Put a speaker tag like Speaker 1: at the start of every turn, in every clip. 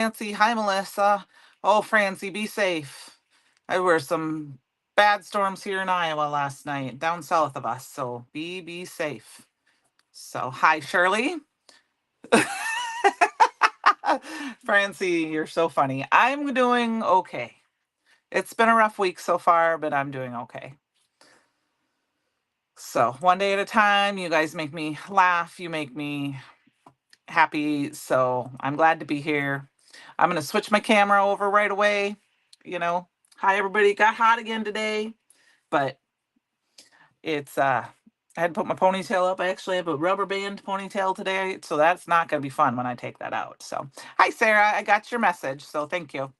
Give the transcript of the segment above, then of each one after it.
Speaker 1: Francie, hi Melissa. Oh, Francie, be safe. There were some bad storms here in Iowa last night, down south of us. So be safe. So hi Shirley. Francie, you're so funny. I'm doing okay. It's been a rough week so far, but I'm doing okay. So one day at a time. You guys make me laugh. You make me happy. So I'm glad to be here. I'm going to switch my camera over right away. You know, hi everybody. Got hot again today, but it's I had to put my ponytail up. I actually have a rubber band ponytail today, so that's not going to be fun when I take that out. So, hi Sarah, I got your message, so thank you.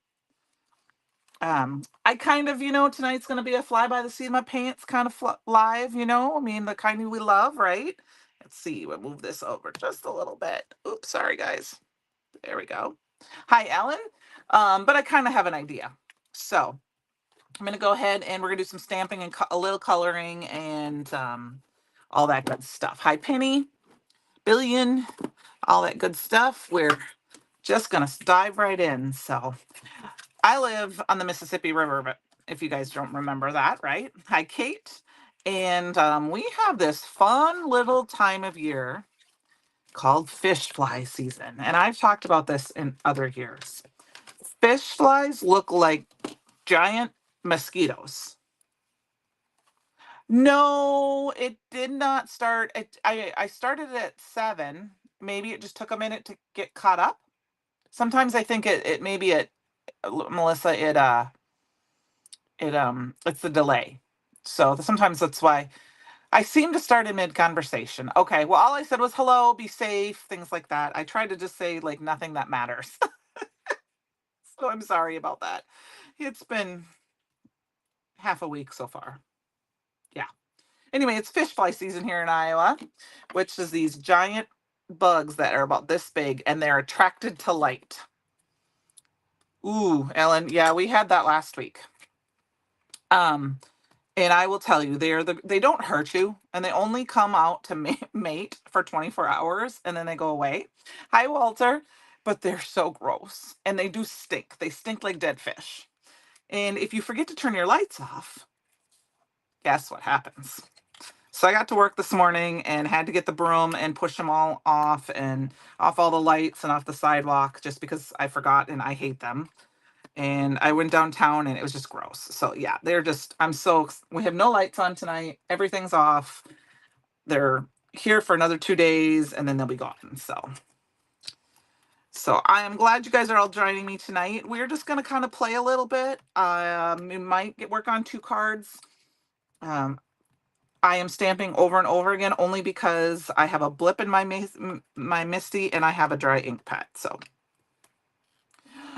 Speaker 1: I kind of, tonight's going to be a fly by the seat of my pants kind of live, I mean, the kind we love, right? Let's see, we'll move this over just a little bit. Oops, sorry guys. There we go. Hi, Ellen. But I kind of have an idea. So I'm going to go ahead and we're going to do some stamping and a little coloring and all that good stuff. Hi, Penny, Billion, all that good stuff. We're just going to dive right in. So I live on the Mississippi River, but if you guys don't remember that, right? Hi, Kate. And we have this fun little time of year called fish fly season. And I've talked about this in other years. Fish flies look like giant mosquitoes. No, it did not start. I started at 7. Maybe it just took a minute to get caught up. Sometimes I think it maybe it Melissa it's the delay. So sometimes that's why I seem to start in mid conversation. Okay, well all I said was hello, be safe, things like that. I tried to just say like nothing that matters. So I'm sorry about that. It's been half a week so far. Yeah. Anyway, it's fish fly season here in Iowa, which is these giant bugs that are about this big and they're attracted to light. Ooh, Ellen, yeah, we had that last week. And I will tell you, they don't hurt you, and they only come out to mate for 24 hours, and then they go away. Hi, Walter. But they're so gross, and they do stink. They stink like dead fish. And if you forget to turn your lights off, guess what happens? So I got to work this morning and had to get the broom and push them all off and off all the lights and off the sidewalk just because I forgot and I hate them. And I went downtown and it was just gross. So yeah, we have no lights on tonight. Everything's off. They're here for another 2 days and then they'll be gone. So I am glad you guys are all joining me tonight. We're just going to kind of play a little bit. We might work on 2 cards. I am stamping over and over again only because I have a blip in my Misty and I have a dry ink pad. So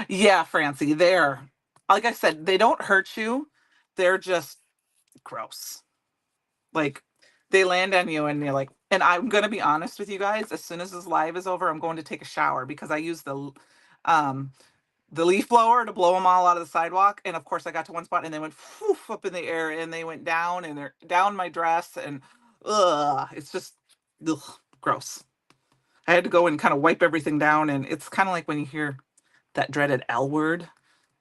Speaker 1: yeah, Francie, like I said, they don't hurt you. They're just gross. Like they land on you and you're like, and I'm going to be honest with you guys, as soon as this live is over, I'm going to take a shower because I use um the leaf blower to blow them all out of the sidewalk. And of course I got to one spot and they went whoof, up in the air and they went down and they're down my dress and it's just gross. I had to go and kind of wipe everything down. And it's kind of like when you hear that dreaded L word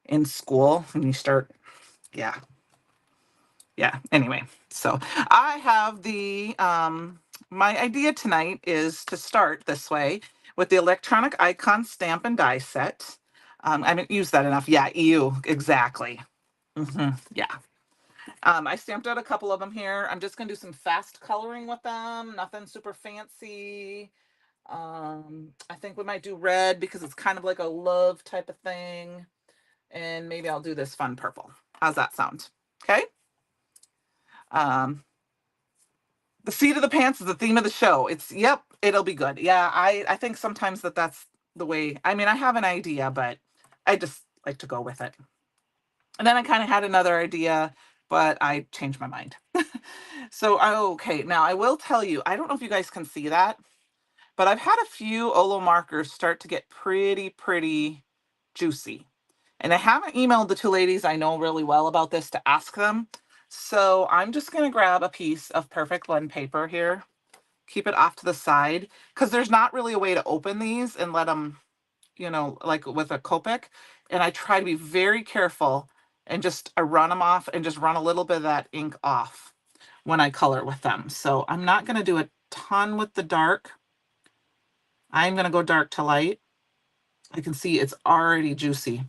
Speaker 1: in school and you start, yeah. Yeah. Anyway, so I have my idea tonight is to start this way with the electronic icon stamp and die set. I haven't used that enough. Yeah, EU, exactly. Yeah. I stamped out a couple of them here. I'm just gonna do some fast coloring with them. Nothing super fancy. I think we might do red because it's kind of like a love type of thing. And maybe I'll do this fun purple. How's that sound? Okay. Um, the seat of the pants is the theme of the show. It'll be good. Yeah, I think sometimes that's the way. I mean, I have an idea, but I just like to go with it. And then I kind of had another idea, but I changed my mind. So, okay, now I will tell you, I don't know if you guys can see that, but I've had a few Olo markers start to get pretty juicy. And I haven't emailed the 2 ladies I know really well about this to ask them. So I'm just going to grab a piece of perfect blend paper here, keep it off to the side, because there's not really a way to open these and let them, like with a Copic, and I try to be very careful and just I run them off and just run a little bit of that ink off when I color with them. So I'm not going to do a ton with the dark. I'm going to go dark to light. I can see it's already juicy.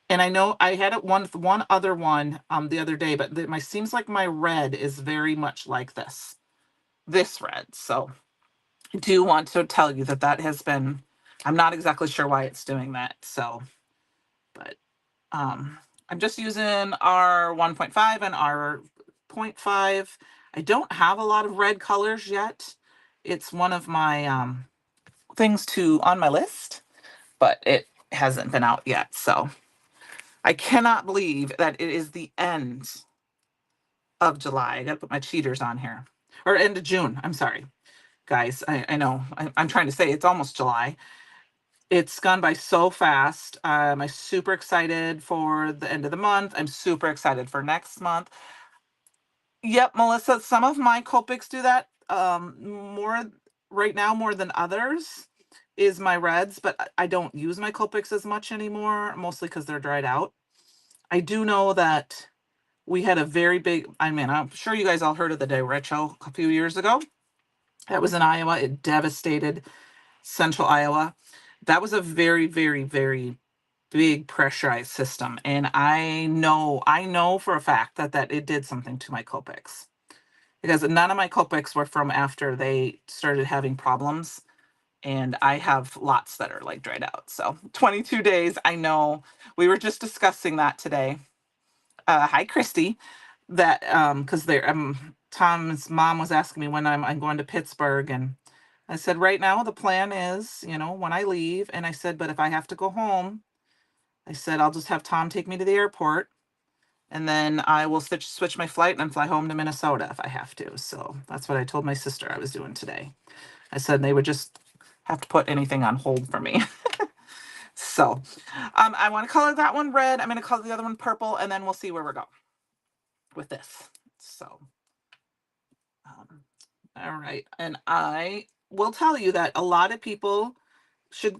Speaker 1: And I know I had it one other one the other day, but seems like my red is very much like this red. So I do want to tell you that has been, I'm not exactly sure why it's doing that. So, but I'm just using our 1.5 and our 0.5. I don't have a lot of red colors yet. It's one of my things on my list, but it hasn't been out yet. So I cannot believe that it is the end of July. I got to put my cheaters on here. Or end of June. I'm sorry, guys. I know. I'm trying to say it's almost July. It's gone by so fast. I'm super excited for the end of the month. I'm super excited for next month. Yep, Melissa, some of my Copics do that more right now, more than others, is my reds, but I don't use my Copics as much anymore, mostly because they're dried out. I do know that we had a very big, I'm sure you guys all heard of the derecho a few years ago. That was in Iowa. It devastated central Iowa. That was a very, very, very big pressurized system. And I know for a fact that it did something to my Copics. Because none of my Copics were from after they started having problems. And I have lots that are like dried out. So 22 days, I know. We were just discussing that today. Hi, Christy. That because Tom's mom was asking me when I'm going to Pittsburgh, and I said right now the plan is, when I leave, and I said, but if I have to go home, I said I'll just have Tom take me to the airport, and then I will switch my flight and fly home to Minnesota if I have to. So that's what I told my sister I was doing today. I said they would just have to put anything on hold for me. So I want to color that one red. I'm going to color the other one purple, and then we'll see where we're going with this. So, all right. And I will tell you that a lot of people should,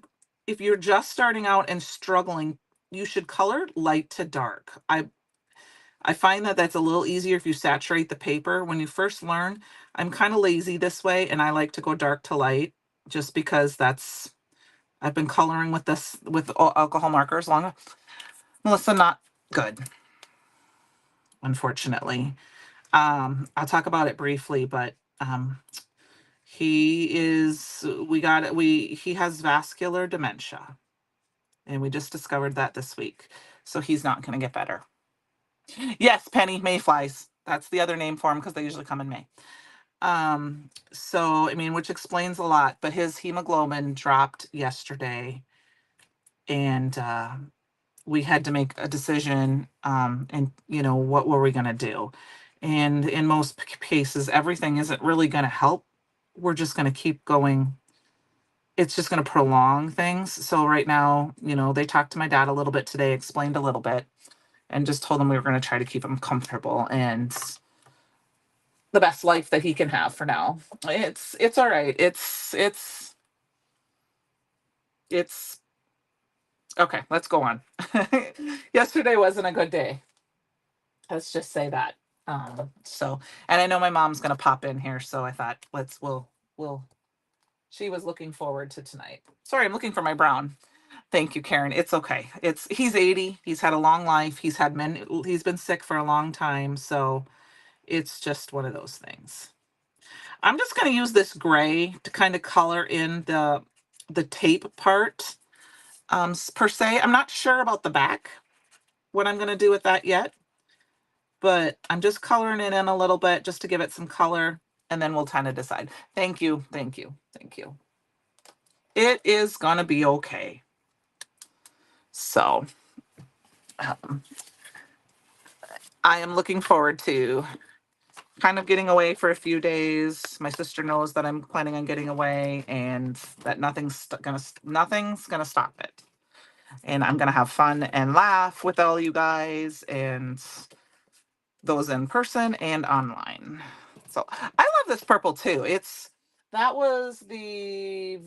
Speaker 1: if you're just starting out and struggling, you should color light to dark. I find that that's a little easier if you saturate the paper. When you first learn, I'm kind of lazy this way, and I like to go dark to light just because I've been coloring with alcohol markers long. Melissa, not good, unfortunately. I'll talk about it briefly, but he has vascular dementia, and we just discovered that this week. So he's not going to get better. Yes, Penny, mayflies. That's the other name for them because they usually come in May. So, which explains a lot, but his hemoglobin dropped yesterday, and we had to make a decision, and what were we going to do? And in most cases, everything isn't really going to help. We're just going to keep going. It's just going to prolong things. So right now, they talked to my dad a little bit today, explained a little bit, and just told him we were going to try to keep him comfortable and the best life that he can have for now. It's all right. It's okay. Let's go on. Yesterday wasn't a good day. Let's just say that. And I know my mom's gonna pop in here, so I thought we'll. She was looking forward to tonight. Sorry, I'm looking for my brown. Thank you, Karen. It's okay. He's 80. He's had a long life. He's been sick for a long time, so it's just one of those things. I'm just gonna use this gray to kind of color in the tape part. Per se, I'm not sure about the back, what I'm gonna do with that yet. But I'm just coloring it in a little bit just to give it some color, and then we'll kind of decide. Thank you. Thank you. Thank you. It is going to be okay. So I am looking forward to kind of getting away for a few days. My sister knows that I'm planning on getting away and that nothing's going to stop it. And I'm going to have fun and laugh with all you guys and those in person and online. So I love this purple too. That was the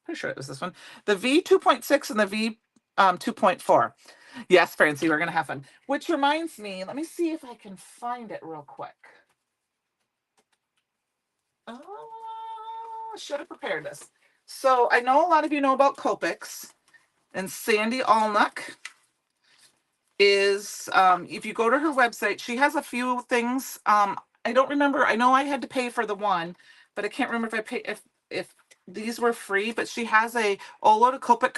Speaker 1: Pretty sure it was this one. The V 2.6 and the V 2.4. Yes, Francie, we're gonna have fun. Which reminds me, let me see if I can find it real quick. Should have prepared this. So I know a lot of you know about Copics, and Sandy Allnuck is, if you go to her website, she has a few things. I don't remember. I know I had to pay for the one, but I can't remember if I pay if these were free. But she has a Olo to Copic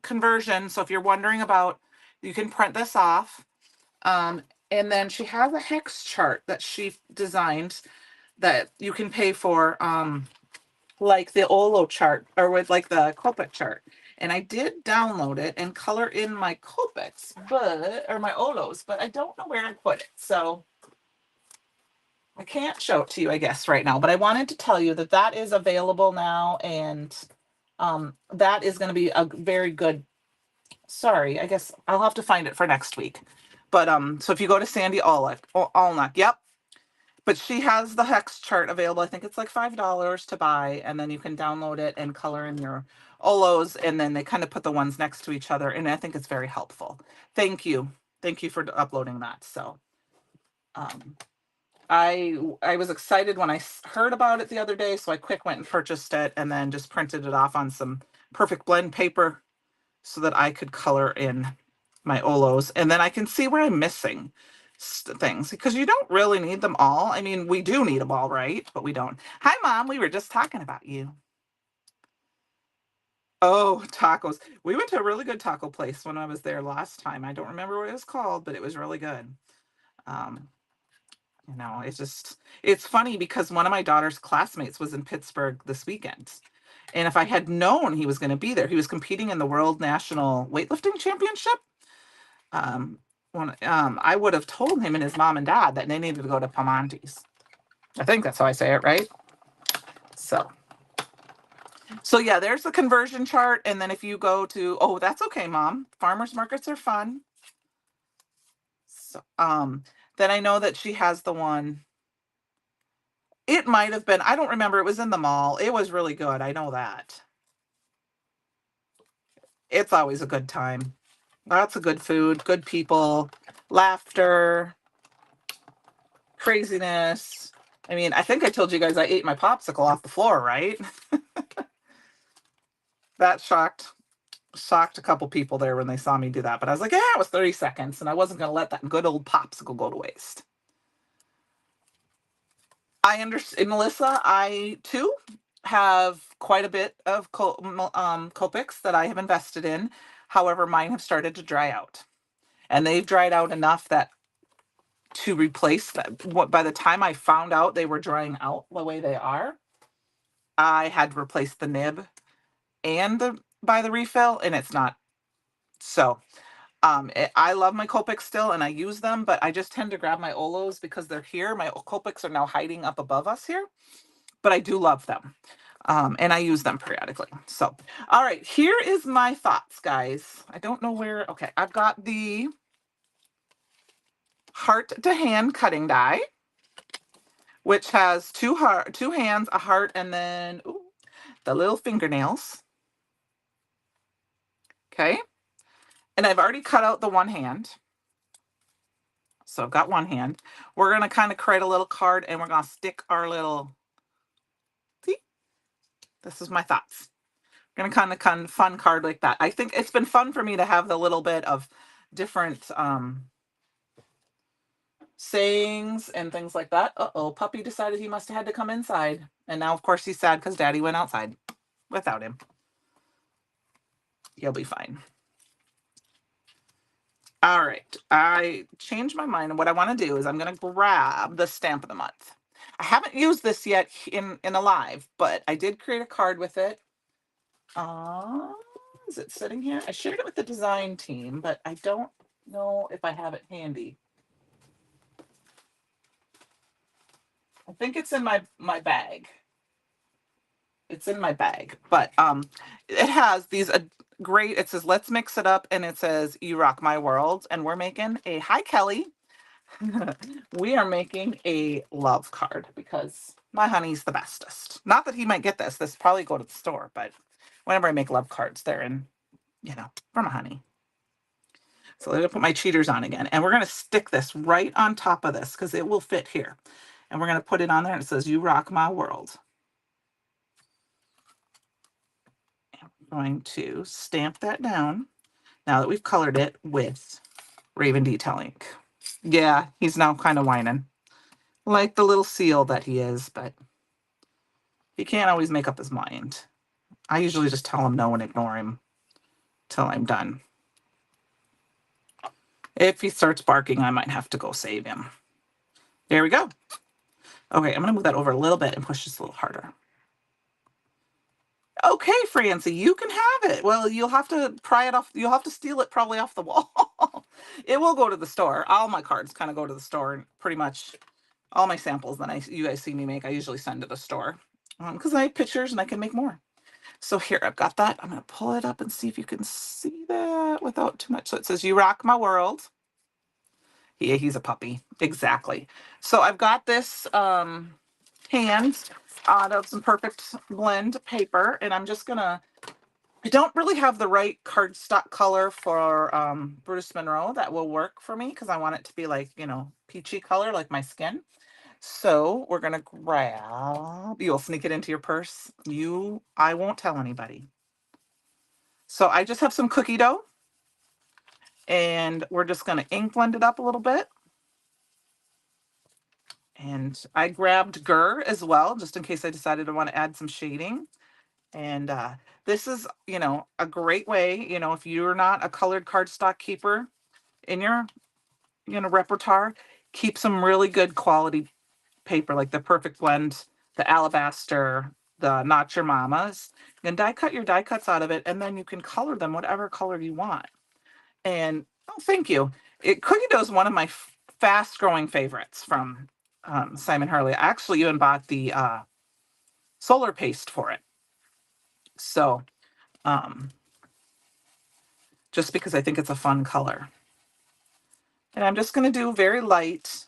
Speaker 1: conversion. So if you're wondering about, you can print this off. And then she has a hex chart that she designed that you can pay for, like the Olo chart or with like the Copic chart. And I did download it and color in my Copics, or my Olos, but I don't know where I put it. So I can't show it to you, I guess, right now. But I wanted to tell you that that is available now, and that is going to be a very good. Sorry, I guess I'll have to find it for next week. But so if you go to Sandy Allnuck, yep. But she has the hex chart available. I think it's like $5 to buy, and then you can download it and color in your Olos, and then they kind of put the ones next to each other, and I think it's very helpful. Thank you. Thank you for uploading that. So I was excited when I heard about it the other day, so I quick went and purchased it and then just printed it off on some perfect blend paper so that I could color in my Olos, and then I can see where I'm missing things, because you don't really need them all. I mean, we do need them all, right? But we don't. Hi, Mom. We were just talking about you. Oh, tacos. We went to a really good taco place when I was there last time. I don't remember what it was called, but it was really good. It's funny because one of my daughter's classmates was in Pittsburgh this weekend. And if I had known he was going to be there, he was competing in the World National Weightlifting Championship. I would have told him and his mom and dad that they needed to go to Pamonti's. I think that's how I say it, right? So yeah, there's the conversion chart. And then if you go to, oh, that's okay, Mom. Farmers markets are fun. So, then I know that she has the one. It might have been, I don't remember. It was in the mall. It was really good. I know that. It's always a good time. Lots of good food, good people, laughter, craziness. I mean, I think I told you guys I ate my popsicle off the floor, right? That shocked a couple people there when they saw me do that. But I was like, yeah, it was 30 seconds, and I wasn't going to let that good old popsicle go to waste. I understand, Melissa. I too have quite a bit of Copics that I have invested in. However, mine have started to dry out, and they've dried out enough that to replace that, by the time I found out they were drying out the way they are, I had to replace the nib and buy the refill, and it's not. So I love my Copics still, and I use them, but I just tend to grab my Olos because they're here. My Copics are now hiding up above us here, but I do love them. And I use them periodically. So, all right, here is my thoughts, guys. I don't know where. Okay, I've got the heart to hand cutting die, which has two hands, a heart, and then the little fingernails. Okay, and I've already cut out the one hand. So I've got one hand. We're going to kind of create a little card, and we're going to stick our little, see, this is my thoughts. We're going to kind of fun card like that. I think it's been fun for me to have the little bit of different sayings and things like that. Uh-oh, puppy decided he must have had to come inside. And now, of course, he's sad because Daddy went outside without him. He'll be fine. All right, I changed my mind, and what I want to do is I'm going to grab the stamp of the month. I haven't used this yet in a live, but I did create a card with it. Is it sitting here? I shared it with the design team, but I don't know if I have it handy. I think it's in my bag. It's in my bag, but it has these great, it says, let's mix it up, and it says, you rock my world, and we're making a, hi, Kelly. We are making a love card because my honey's the bestest. Not that he might get this. This probably go to the store, but whenever I make love cards, they're in, you know, from a honey. So I'm going to put my cheaters on again. And we're going to stick this right on top of this because it will fit here. And we're going to put it on there and it says, "You rock my world." And we're going to stamp that down now that we've colored it with Raven Detail ink. Yeah, he's now kind of whining. Like the little seal that he is, but he can't always make up his mind. I usually just tell him no and ignore him till I'm done. If he starts barking, I might have to go save him. There we go. Okay, I'm going to move that over a little bit and push this a little harder. Okay, Francie, you can have it. Well, you'll have to pry it off. You'll have to steal it probably off the wall. It will go to the store. All my cards kind of go to the store, and pretty much all my samples that you guys see me make, I usually send to the store because I have pictures and I can make more. So here, I've got that. I'm going to pull it up and see if you can see that without too much. So it says, "You rock my world." Yeah, he's a puppy. Exactly. So I've got this hand out of some Perfect Blend paper, and I'm just gonna, I don't really have the right cardstock color for Bruce Monroe that will work for me because I want it to be like, you know, peachy color like my skin. So we're gonna grab, you'll sneak it into your purse. I won't tell anybody. So I just have some cookie dough and we're just gonna ink blend it up a little bit. And I grabbed Gur as well, just in case I decided to want to add some shading. And this is, you know, a great way, you know, if you're not a colored cardstock keeper in your, you know, repertoire, keep some really good quality paper, like the Perfect Blend, the Alabaster, the Not Your Mama's. You can die cut your die cuts out of it, and then you can color them whatever color you want. And oh, thank you. Cookie dough is one of my fast growing favorites from Simon Hurley. I actually even bought the solar paste for it. So just because I think it's a fun color. And I'm just going to do very light.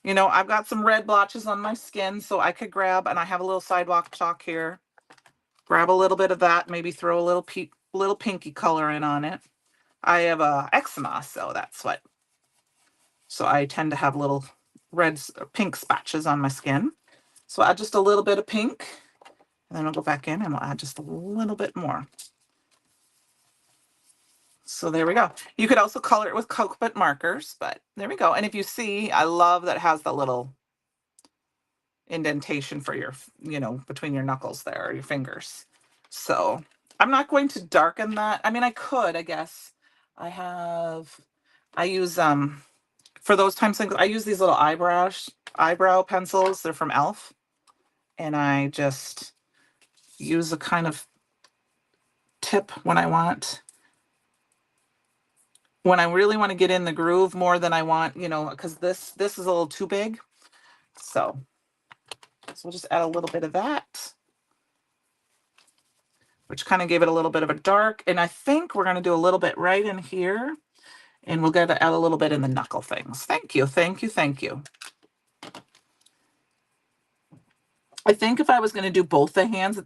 Speaker 1: You know, I've got some red blotches on my skin, so I could grab, and I have a little sidewalk chalk here. Grab a little bit of that, maybe throw a little pinky color in on it. I have eczema, so that's what. So I tend to have little pink spatches on my skin. So add just a little bit of pink, and then I'll go back in and we'll add just a little bit more. So there we go. You could also color it with cocoa markers, but there we go. And if you see, I love that it has the little indentation for your, you know, between your knuckles there, or your fingers. So I'm not going to darken that. I mean, I could, I guess. I use, for those times things, I use these little eyebrow pencils. They're from Elf. And I just use a kind of tip when I really want to get in the groove more than I want, you know, because this is a little too big. So we'll just add a little bit of that, which kind of gave it a little bit of a dark. And I think we're going to do a little bit right in here. And we'll get to add a little bit in the knuckle things. Thank you, thank you, thank you. I think if I was going to do both the hands,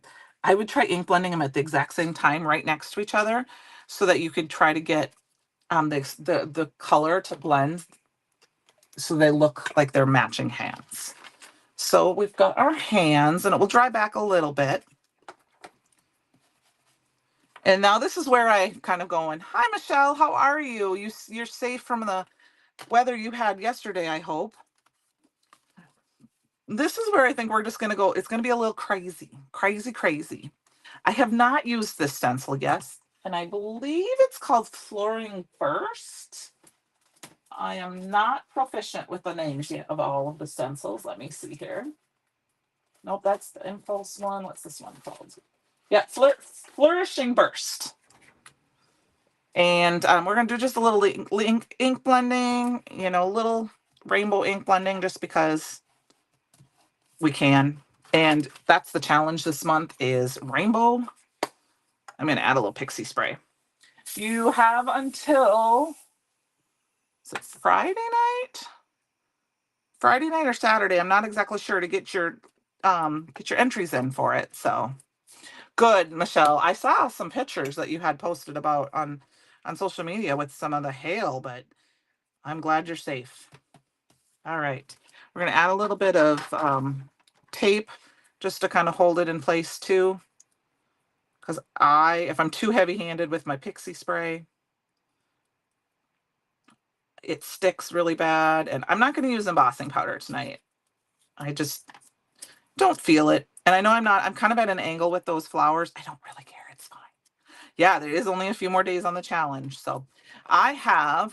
Speaker 1: I would try ink blending them at the exact same time right next to each other so that you could try to get the color to blend so they look like they're matching hands. So we've got our hands, and it will dry back a little bit. And now this is where I kind of going, "Hi, Michelle, how are you? You're safe from the weather you had yesterday, I hope." This is where I think we're just going to go. It's going to be a little crazy, crazy, crazy. I have not used this stencil yet, and I believe it's called Flooring Burst. I am not proficient with the names yet of all of the stencils. Let me see here. Nope, that's the Impulse one. What's this one called? Yeah, Flourishing Burst. And we're going to do just a little ink blending, you know, a little rainbow ink blending just because we can. And that's the challenge this month is rainbow. I'm going to add a little pixie spray. You have until, is it Friday night? Friday night or Saturday. I'm not exactly sure to get your entries in for it. So Good, Michelle. I saw some pictures that you had posted about on social media with some of the hail, but I'm glad you're safe. All right. We're going to add a little bit of tape just to kind of hold it in place too. Because if I'm too heavy handed with my pixie spray, it sticks really bad. And I'm not going to use embossing powder tonight. I just don't feel it. And I know I'm kind of at an angle with those flowers. I don't really care. It's fine. Yeah, there is only a few more days on the challenge. So we're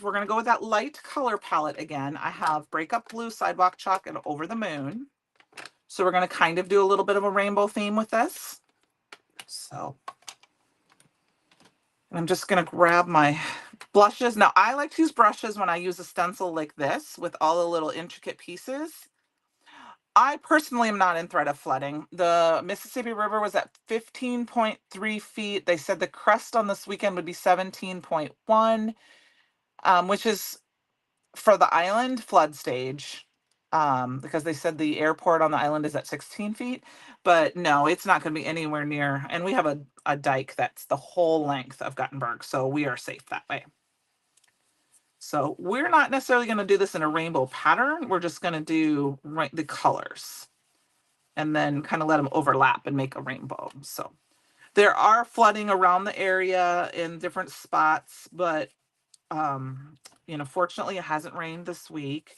Speaker 1: going to go with that light color palette again. I have Breakup Blue, Sidewalk Chalk, and Over the Moon. So we're going to kind of do a little bit of a rainbow theme with this. So I'm just going to grab my blushes. Now, I like to use brushes when I use a stencil like this with all the little intricate pieces. I personally am not in threat of flooding. The Mississippi River was at 15.3 feet. They said the crest on this weekend would be 17.1, which is for the island flood stage, because they said the airport on the island is at 16 feet. But no, it's not going to be anywhere near. And we have a dike that's the whole length of Guttenberg, so we are safe that way. So we're not necessarily going to do this in a rainbow pattern. We're just going to do the colors and then kind of let them overlap and make a rainbow. So there are flooding around the area in different spots, but fortunately it hasn't rained this week,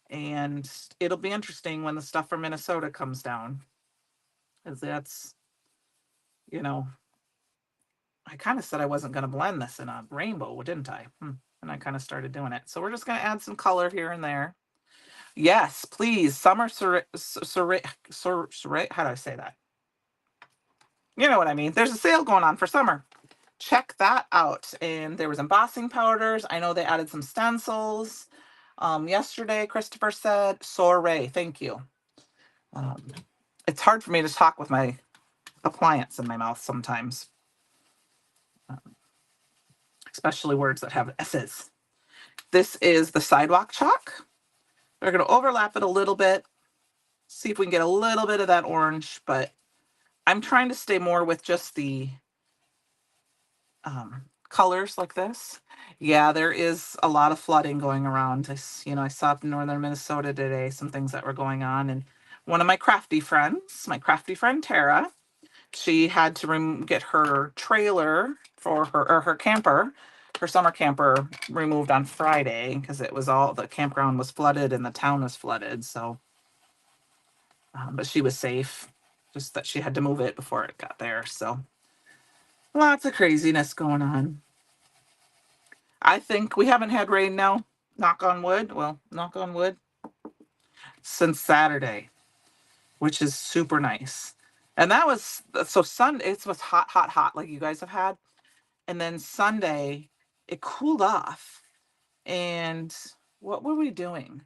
Speaker 1: and it'll be interesting when the stuff from Minnesota comes down, because that's, I kind of said I wasn't going to blend this in a rainbow, didn't I? And I kind of started doing it. So we're just going to add some color here and there. Yes, please. Summer how do I say that? You know what I mean. There's a sale going on for summer. Check that out. And there was embossing powders. I know they added some stencils. Yesterday, Christopher said, soiree. Thank you. It's hard for me to talk with my appliance in my mouth sometimes, especially words that have S's. This is the sidewalk chalk. We're going to overlap it a little bit, see if we can get a little bit of that orange, but I'm trying to stay more with just the colors like this. Yeah, there is a lot of flooding going around. I saw up in northern Minnesota today some things that were going on, and one of my crafty friend Tara, she had to get her trailer for her camper, her summer camper, removed on Friday because the campground was flooded and the town was flooded. So, but she was safe, just that she had to move it before it got there. So lots of craziness going on. I think we haven't had rain now, knock on wood. Well, knock on wood, since Saturday, which is super nice. And that was so Sunday. It was hot, hot, hot, like you guys have had. And then Sunday, it cooled off. And what were we doing?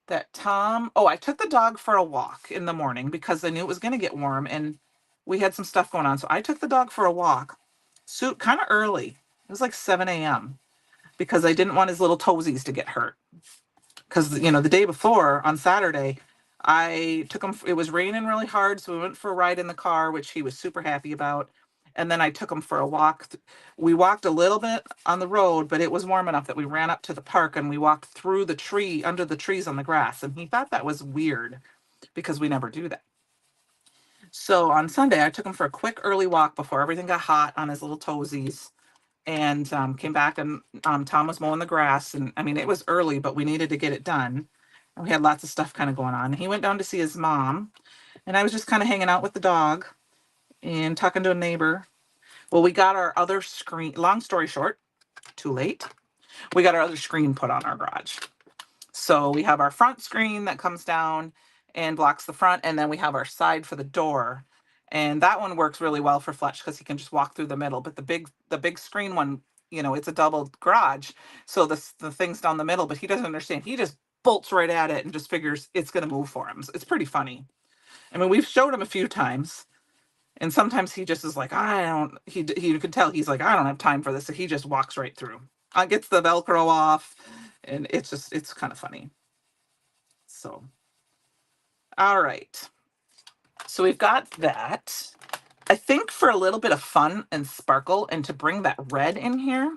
Speaker 1: I took the dog for a walk in the morning because I knew it was going to get warm and we had some stuff going on. So I took the dog for a walk, kind of early. It was like 7 a.m. because I didn't want his little toesies to get hurt. Because, the day before on Saturday, I took him, it was raining really hard. So we went for a ride in the car, which he was super happy about. And then I took him for a walk. We walked a little bit on the road, but it was warm enough that we ran up to the park and we walked through under the trees on the grass. And he thought that was weird because we never do that. So on Sunday, I took him for a quick early walk before everything got hot on his little toesies, and came back, and Tom was mowing the grass. And I mean, it was early, but we needed to get it done. And we had lots of stuff kind of going on. He went down to see his mom, and I was just kind of hanging out with the dog and talking to a neighbor. Well, we got our other screen, long story short, too late. We got our other screen put on our garage. So we have our front screen that comes down and blocks the front, and then we have our side for the door. And that one works really well for Fletch because he can just walk through the middle. But the big screen one, it's a double garage. So the thing's down the middle, but he doesn't understand. He just bolts right at it and just figures it's going to move for him. So it's pretty funny. I mean, we've showed him a few times, and sometimes he just is like, he could tell he's like, I don't have time for this. So he just walks right through. Gets the Velcro off, and it's kind of funny. So, all right. So we've got that. I think for a little bit of fun and sparkle and to bring that red in here,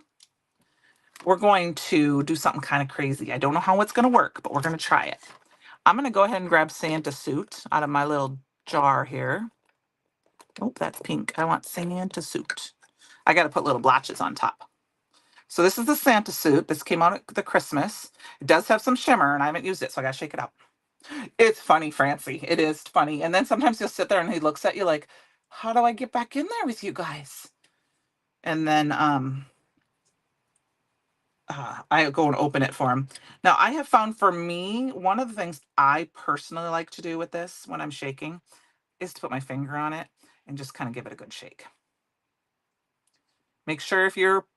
Speaker 1: we're going to do something kind of crazy. I don't know how it's going to work, but we're going to try it. I'm going to go ahead and grab Santa Suit out of my little jar here. Oh, that's pink. I want Santa Suit. I got to put little blotches on top. So this is the Santa Suit. This came out at the Christmas. It does have some shimmer, and I haven't used it, so I got to shake it out. It's funny, Francie. It is funny. And then sometimes he'll sit there and he looks at you like, how do I get back in there with you guys? And then I go and open it for him. Now, I have found for me, one of the things I personally like to do with this when I'm shaking is to put my finger on it and just kind of give it a good shake. Make sure if you're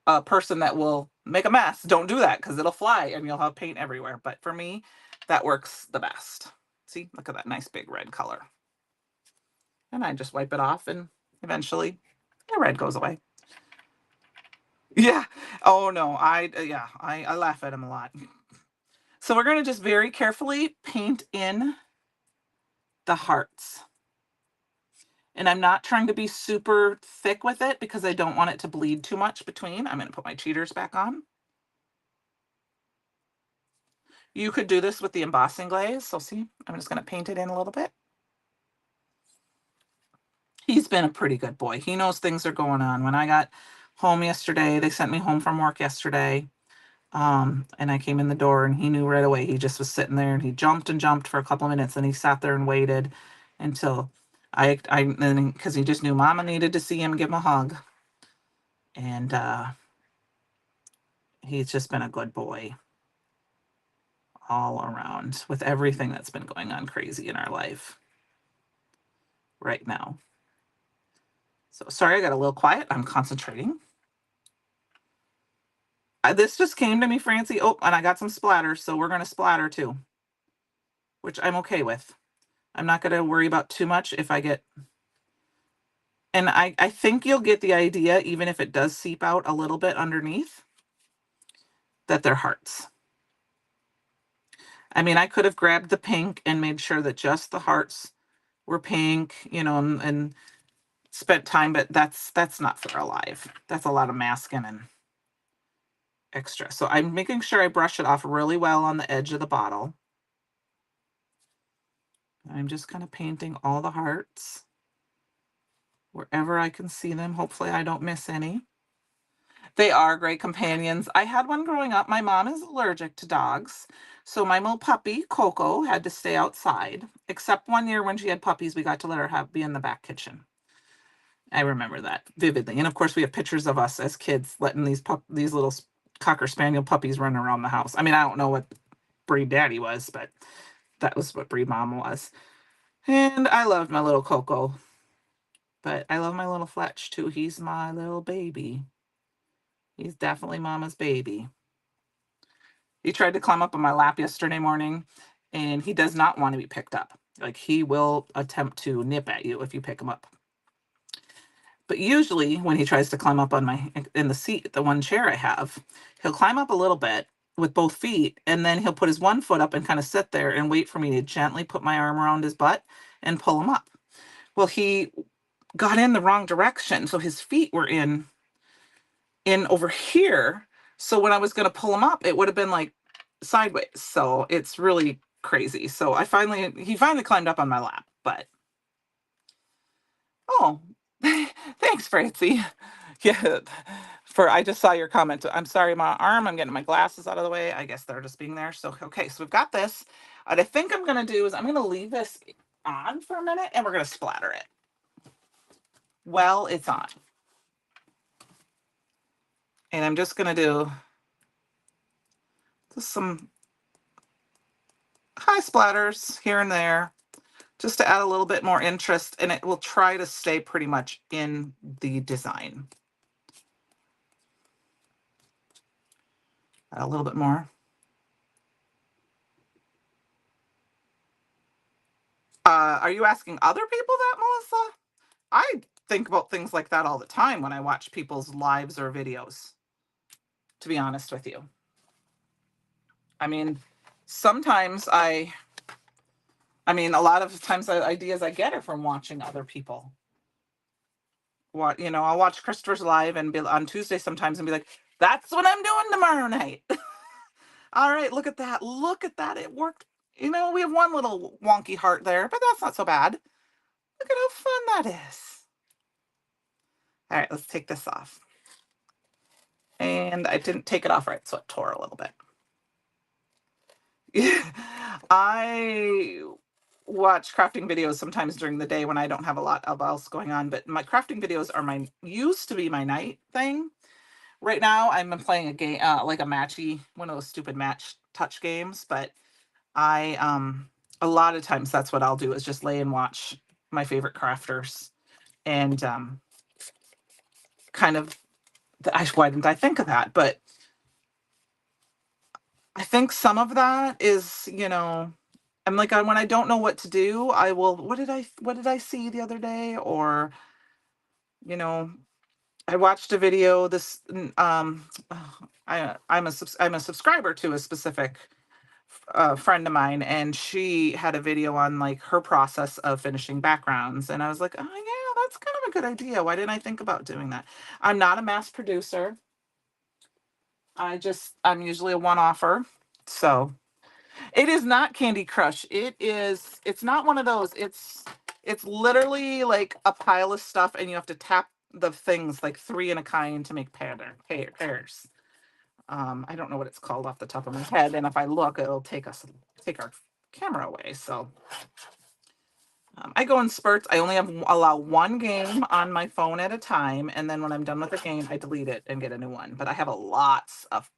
Speaker 1: a person that will make a mess, don't do that because it'll fly and you'll have paint everywhere. But for me, that works the best. See, look at that nice big red color. And I just wipe it off and eventually the red goes away. Yeah. Oh no, I laugh at him a lot. So we're going to just very carefully paint in the hearts. And I'm not trying to be super thick with it because I don't want it to bleed too much between. I'm going to put my cheaters back on. You could do this with the embossing glaze. So see, I'm just going to paint it in a little bit. He's been a pretty good boy. He knows things are going on. When I got home yesterday, they sent me home from work yesterday. And I came in the door and he knew right away. He just was sitting there and he jumped and jumped for a couple of minutes and he sat there and waited until because he just knew Mama needed to see him, give him a hug. And he's just been a good boy all around with everything that's been going on crazy in our life right now. So sorry, I got a little quiet. I'm concentrating. This just came to me, Francie. Oh, and I got some splatters, so we're going to splatter too, which I'm okay with. I'm not going to worry about too much if I get... And I think you'll get the idea, even if it does seep out a little bit underneath, that they're hearts. I mean, I could have grabbed the pink and made sure that just the hearts were pink, you know, and spent time, but that's not for alive. That's a lot of masking and extra. So I'm making sure I brush it off really well on the edge of the bottle. I'm just kind of painting all the hearts wherever I can see them. Hopefully I don't miss any. They are great companions. I had one growing up. My mom is allergic to dogs. So my little puppy, Coco, had to stay outside. Except one year when she had puppies, we got to let her be in the back kitchen. I remember that vividly. And of course, we have pictures of us as kids letting these little Cocker Spaniel puppies run around the house. I mean, I don't know what breed daddy was, but that was what breed mom was. And I loved my little Coco. But I love my little Fletch too. He's my little baby. He's definitely mama's baby. He tried to climb up on my lap yesterday morning, and he does not want to be picked up. Like, he will attempt to nip at you if you pick him up. But usually when he tries to climb up on in the seat, the one chair I have, he'll climb up a little bit with both feet, and then he'll put his one foot up and kind of sit there and wait for me to gently put my arm around his butt and pull him up. Well, he got in the wrong direction, so his feet were in over here. So when I was going to pull him up, it would have been like sideways. So it's really crazy. So he finally climbed up on my lap, but oh, thanks, Francie. Yeah, I just saw your comment. I'm sorry, my arm. I'm getting my glasses out of the way. I guess they're just being there. So, okay, so we've got this. What I think I'm going to do is I'm going to leave this on for a minute and we're going to splatter it. Well, it's on. And I'm just going to do just some high splatters here and there, just to add a little bit more interest, and it will try to stay pretty much in the design. Add a little bit more. Are you asking other people that, Melissa? I think about things like that all the time when I watch people's lives or videos, to be honest with you. I mean, sometimes a lot of times the ideas I get are from watching other people. what, I'll watch Christopher's live and be on Tuesday sometimes and be like, that's what I'm doing tomorrow night. All right, look at that. Look at that. It worked. We have one little wonky heart there, but that's not so bad. Look at how fun that is. All right, let's take this off. And I didn't take it off right, so it tore a little bit. I watch crafting videos sometimes during the day when I don't have a lot of else going on, but my crafting videos used to be my night thing. Right now I'm playing a game, like a matchy, one of those stupid match touch games, but I a lot of times that's what I'll do, is just lay and watch my favorite crafters and kind of why didn't I think of that? But I think some of that is, I'm like, when I don't know what to do, I will, what did I see the other day? Or, you know, I watched a video I'm a subscriber to a specific friend of mine, and she had a video on like her process of finishing backgrounds. And I was like, oh yeah, that's kind of a good idea. Why didn't I think about doing that? I'm not a mass producer. I'm usually a one-offer. So it is not Candy Crush. It's not one of those. It's literally like a pile of stuff, and you have to tap the things like three in a kind to make pairs. I don't know what it's called off the top of my head, and if I look, it'll take our camera away. So I go in spurts. I only allow one game on my phone at a time, and then when I'm done with the game, I delete it and get a new one. But I have a lots of.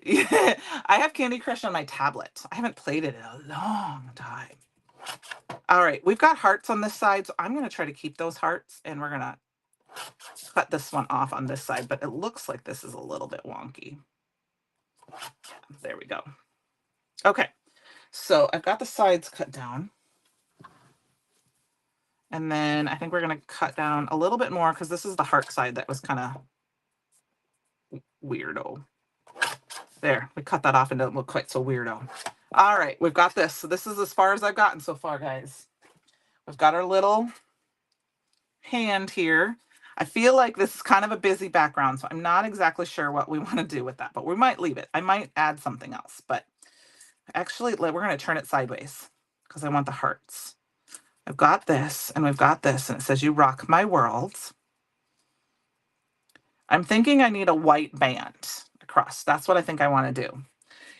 Speaker 1: I have Candy Crush on my tablet. I haven't played it in a long time. All right, we've got hearts on this side, so I'm going to try to keep those hearts, and we're going to cut this one off on this side, but it looks like this is a little bit wonky. There we go. Okay, so I've got the sides cut down. And then I think we're going to cut down a little bit more, because this is the heart side that was kind of weirdo. There, we cut that off and it doesn't look quite so weirdo. All right, we've got this. So this is as far as I've gotten so far, guys. We've got our little hand here. I feel like this is kind of a busy background, so I'm not exactly sure what we want to do with that, but we might leave it. I might add something else, but actually we're going to turn it sideways because I want the hearts. I've got this and we've got this, and it says, "You rock my world." I'm thinking I need a white band across. That's what I think I want to do.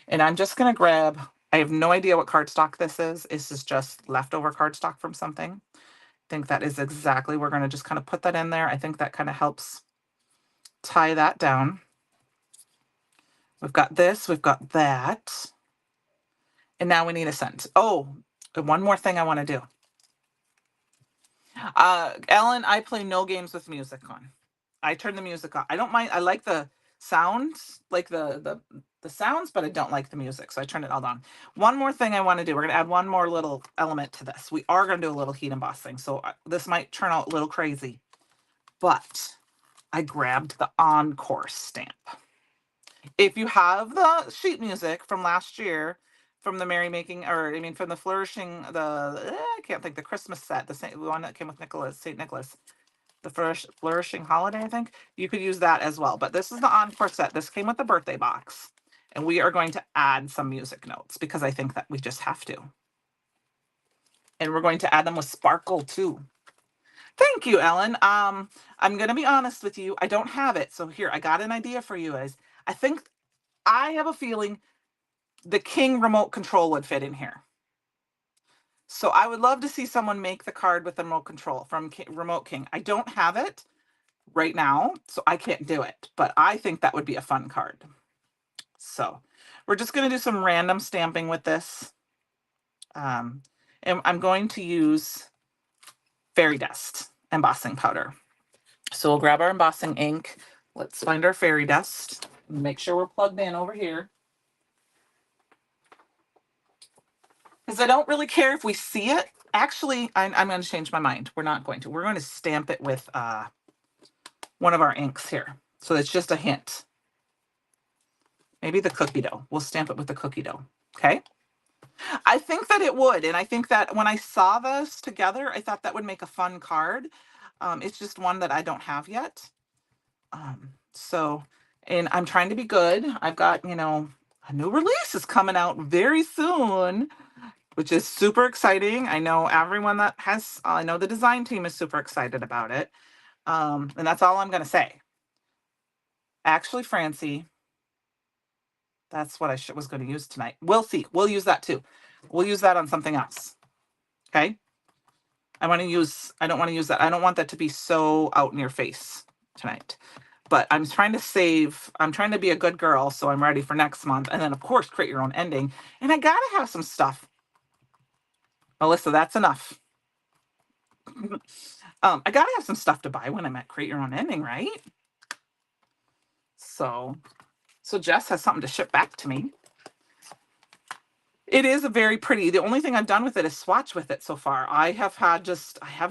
Speaker 1: And I'm just going to grab, I have no idea what cardstock this is. This is just leftover cardstock from something. I think that is exactly, we're going to just kind of put that in there. I think that kind of helps tie that down. We've got this, we've got that. And now we need a scent. Oh, one more thing I want to do. Ellen, I play no games with music on. I turn the music on. I don't mind. I like the sounds, like the sounds, but I don't like the music. So I turn it all down. One more thing I want to do. We're going to add one more little element to this. We are going to do a little heat embossing. So this might turn out a little crazy, but I grabbed the Encore stamp. If you have the sheet music from last year, from the from the Flourishing, I can't think, the Christmas set, the one that came with St. Nicholas, the Flourishing Holiday, I think, you could use that as well. But this is the Encore set. This came with the birthday box, and we are going to add some music notes because I think that we just have to. And we're going to add them with sparkle too. Thank you, Ellen. I'm going to be honest with you. I don't have it. So here, I got an idea for you guys. I have a feeling the King remote control would fit in here. So I would love to see someone make the card with the remote control from Remote King. I don't have it right now, so I can't do it, but I think that would be a fun card. So we're just going to do some random stamping with this. And I'm going to use fairy dust embossing powder. So we'll grab our embossing ink. Let's find our fairy dust. Make sure we're plugged in over here. Because I don't really care if we see it. Actually, I'm going to change my mind. We're not going to. We're going to stamp it with one of our inks here. So it's just a hint. Maybe the cookie dough. We'll stamp it with the cookie dough. Okay. I think that it would. And I think that when I saw this together, I thought that would make a fun card. It's just one that I don't have yet. So, and I'm trying to be good. I've got, a new release is coming out very soon, which is super exciting. I know everyone I know the design team is super excited about it. And that's all I'm going to say. Actually, Francie, that's what I was going to use tonight. We'll see. We'll use that too. We'll use that on something else. Okay. I don't want to use that. I don't want that to be so out in your face tonight. But I'm trying to be a good girl, so I'm ready for next month. And then, of course, create your own ending. And I got to have some stuff. Melissa, that's enough. I got to have some stuff to buy when I'm at Create Your Own Ending, right? So Jess has something to ship back to me. It is a very pretty. The only thing I've done with it is swatch with it so far. I have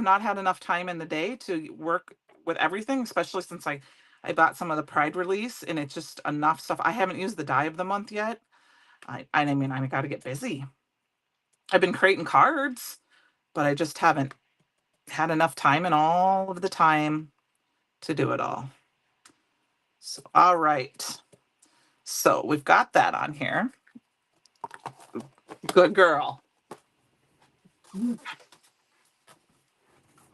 Speaker 1: not had enough time in the day to work with everything, especially since I bought some of the Pride release, and it's just enough stuff. I haven't used the die of the month yet. I mean, I got to get busy. I've been creating cards, but I just haven't had enough time and all of the time to do it all. So, all right. So we've got that on here. Good girl.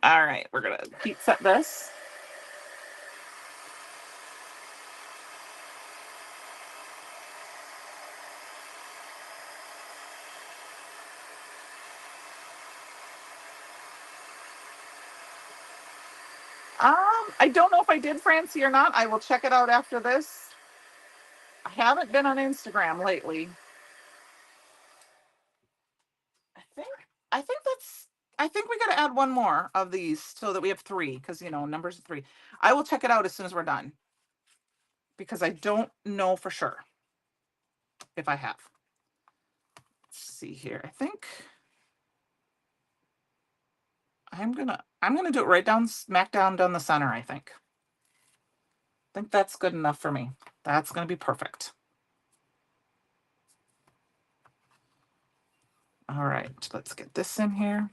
Speaker 1: All right, we're gonna heat set this. I don't know if I did Francie or not. I will check it out after this. I haven't been on Instagram lately. I think that's I think we gotta add one more of these so that we have three, because numbers of three. I will check it out as soon as we're done. Because I don't know for sure if I have. Let's see here. I think I'm gonna do it right down smack down the center, I think. I think that's good enough for me. That's gonna be perfect. All right, let's get this in here.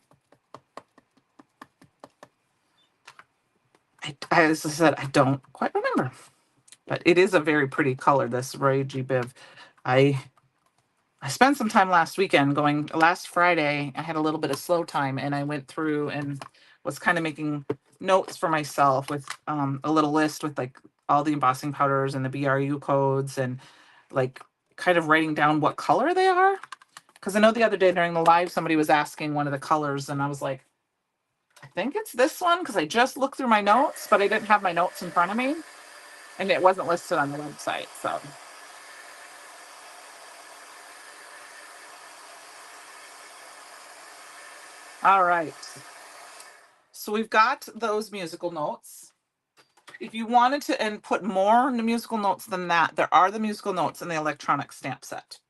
Speaker 1: As I said, I don't quite remember, but it is a very pretty color, this Ragey Biv. I spent some time last Friday. I had a little bit of slow time, and I went through and was kind of making notes for myself with a little list with like all the embossing powders and the BRU codes, and like kind of writing down what color they are. Because I know the other day during the live, somebody was asking one of the colors, and I was like, I think it's this one, because I just looked through my notes, but I didn't have my notes in front of me, and it wasn't listed on the website. So, all right. So we've got those musical notes. If you wanted to and put more in the musical notes than that, there are the musical notes in the electronic stamp set.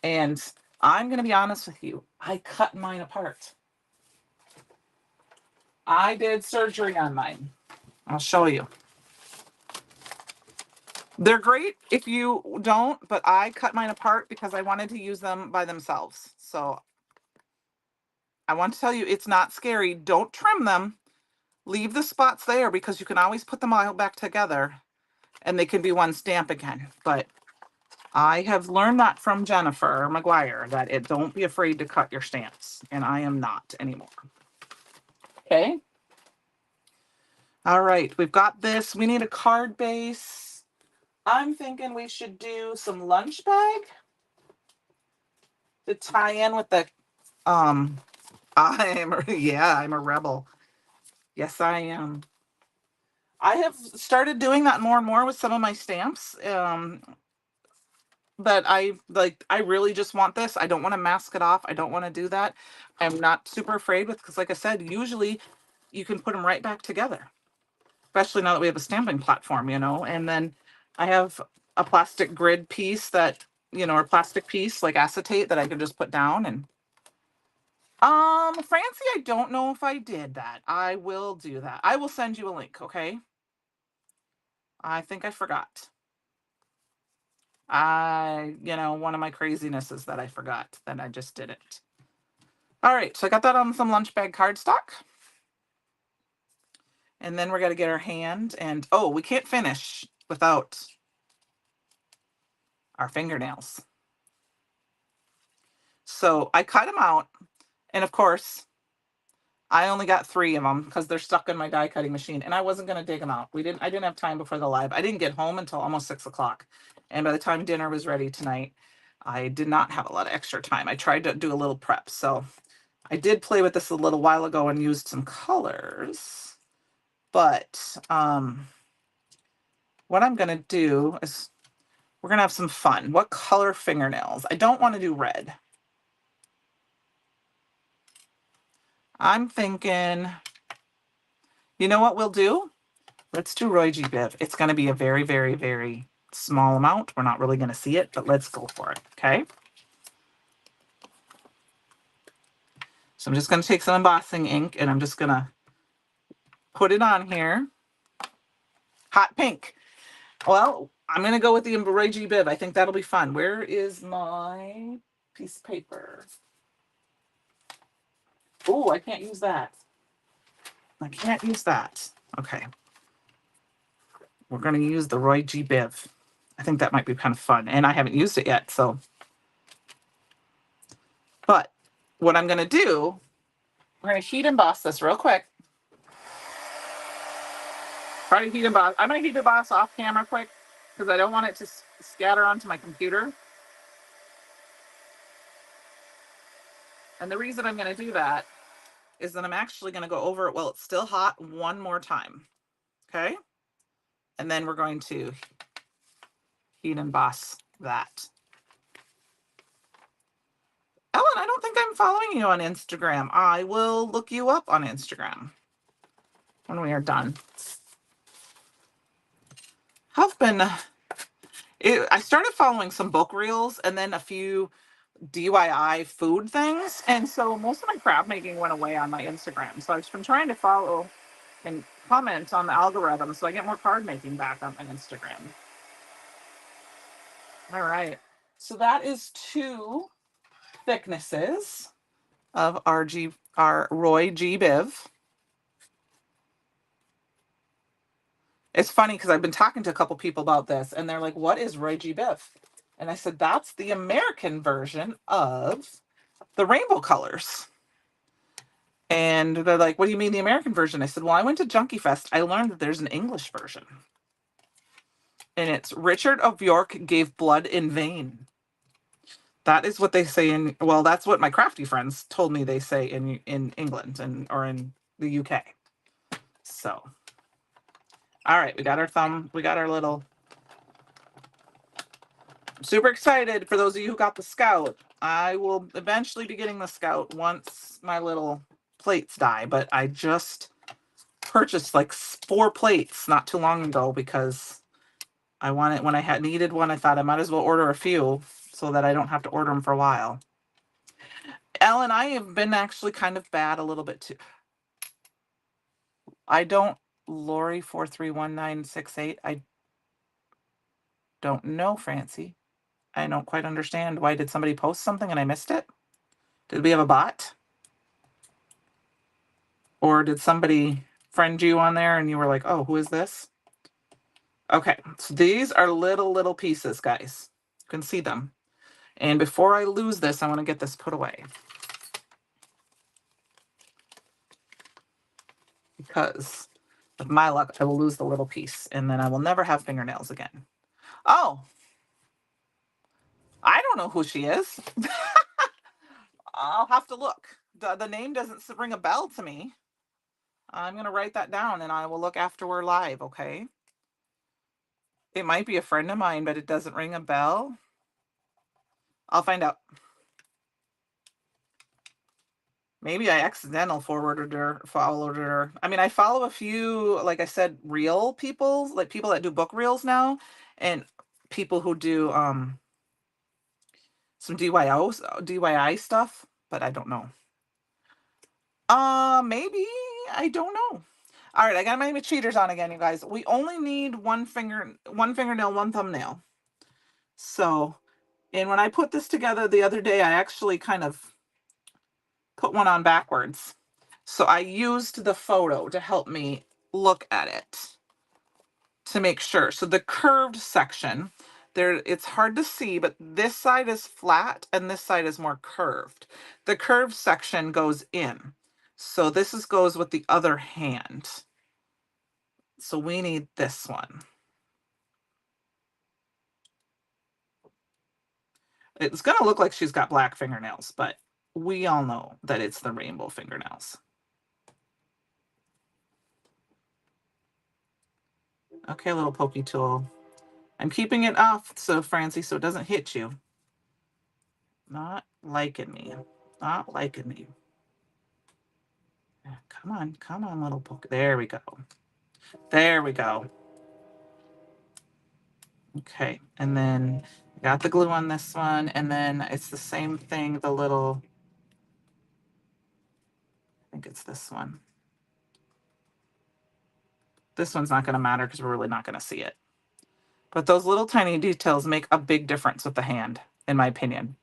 Speaker 1: And I'm going to be honest with you, I cut mine apart. I did surgery on mine. I'll show you. They're great if you don't, but I cut mine apart because I wanted to use them by themselves. So I want to tell you, it's not scary. Don't trim them. Leave the spots there, because you can always put them all back together and they can be one stamp again. But I have learned that from Jennifer McGuire, that don't be afraid to cut your stamps, and I am not anymore. Okay. All right, we've got this. We need a card base. I'm thinking we should do some lunch bag to tie in with the I'm a rebel. Yes, I am. I have started doing that more and more with some of my stamps. But I really just want this. I don't want to mask it off. I don't want to do that. I'm not super afraid because like I said, usually you can put them right back together, especially now that we have a stamping platform, and then I have a plastic grid piece or plastic piece like acetate that I can just put down. And Francie, I don't know if I did that. I will do that. I will send you a link. Okay. I think I forgot. One of my craziness is that I forgot that I just did it. All right, so I got that on some lunch bag cardstock. And then we're going to get our hand, and oh, we can't finish without our fingernails. So I cut them out, and of course, I only got 3 of them because they're stuck in my die cutting machine, and I wasn't going to dig them out. I didn't have time before the live. I didn't get home until almost 6 o'clock. And by the time dinner was ready tonight, I did not have a lot of extra time. I tried to do a little prep. So I did play with this a little while ago and used some colors. But what I'm going to do is we're going to have some fun. What color fingernails? I don't want to do red. I'm thinking, you know what we'll do? Let's do Roy G. Biv. It's going to be a very, very, very small amount. We're not really going to see it, but let's go for it, okay? So I'm just going to take some embossing ink, and I'm just going to put it on here. Hot pink. Well, I'm going to go with the Roy G. Biv. I think that'll be fun. Where is my piece of paper? Oh, I can't use that. I can't use that. Okay. We're going to use the Roy G. Biv. I think that might be kind of fun. And I haven't used it yet, so. But what I'm going to do, we're going to heat emboss this real quick. Try to heat emboss. I'm going to heat emboss off camera quick because I don't want it to scatter onto my computer. And the reason I'm going to do that is that I'm actually going to go over it while it's still hot one more time. Okay? And then we're going to heat emboss that. Ellen, I don't think I'm following you on Instagram. I will look you up on Instagram when we are done. I've been, I started following some book reels and then a few DIY food things. And so most of my crab making went away on my Instagram. So I've just been trying to follow and comment on the algorithm so I get more card making back on my Instagram. All right. So that is 2 thicknesses of our Roy G. Biv. It's funny because I've been talking to a couple people about this, and they're like, what is Roy G. Biv? And I said, that's the American version of the rainbow colors. And they're like, what do you mean the American version? I said, well, I went to Junkie Fest. I learned that there's an English version. And it's Richard of York gave blood in vain. That is what they say in, well, that's what my crafty friends told me they say in England or in the UK. So, all right, we got our thumb, we got our little, I'm super excited for those of you who got the Scout. I will eventually be getting the Scout once my little plates die, but I just purchased like 4 plates not too long ago because I wanted, when I needed one, I thought I might as well order a few so that I don't have to order them for a while. Ellen, I have been actually kind of bad a little bit too. I don't, Lori 431968. I don't know, Francie. I don't quite understand. Why did somebody post something and I missed it? Did we have a bot? Or did somebody friend you on there and you were like, oh, who is this? Okay, so these are little pieces, guys. You can see them. And before I lose this, I want to get this put away. Because with my luck, I will lose the little piece and then I will never have fingernails again. Oh, I don't know who she is. I'll have to look. The name doesn't ring a bell to me. I'm going to write that down and I will look after we're live, okay? It might be a friend of mine, but it doesn't ring a bell. I'll find out. Maybe I accidental forwarded her, followed her. I mean, I follow a few, like I said, real people, like people that do book reels now, and people who do some DIY stuff, but I don't know. Maybe, I don't know. All right, I got my cheaters on again, you guys. We only need one fingernail, one thumbnail. So, and when I put this together the other day, I actually kind of put one on backwards. So I used the photo to help me look at it to make sure. So the curved section, there, it's hard to see, but this side is flat and this side is more curved. The curved section goes in. So this goes with the other hand. So we need this one. It's going to look like she's got black fingernails, but we all know that it's the rainbow fingernails. Okay, little pokey tool. I'm keeping it off, so Francie, so it doesn't hit you. Not liking me. Not liking me. Come on, little poke. There we go. There we go. Okay, and then I got the glue on this one, and then it's the same thing, the little, I think it's this one. This one's not going to matter because we're really not going to see it. But those little tiny details make a big difference with the hand, in my opinion.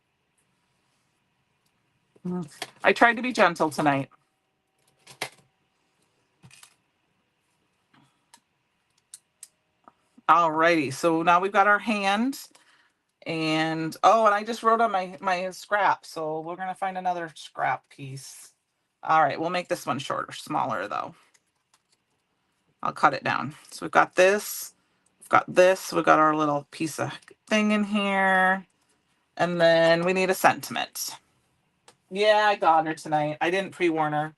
Speaker 1: I tried to be gentle tonight. Alrighty, so now we've got our hand. And oh, and I just wrote on my scrap, so we're gonna find another scrap piece. All right, we'll make this one shorter, smaller though. I'll cut it down. So we've got this, we've got our little piece of thing in here, and then we need a sentiment. Yeah, I got her tonight. I didn't pre-warn her.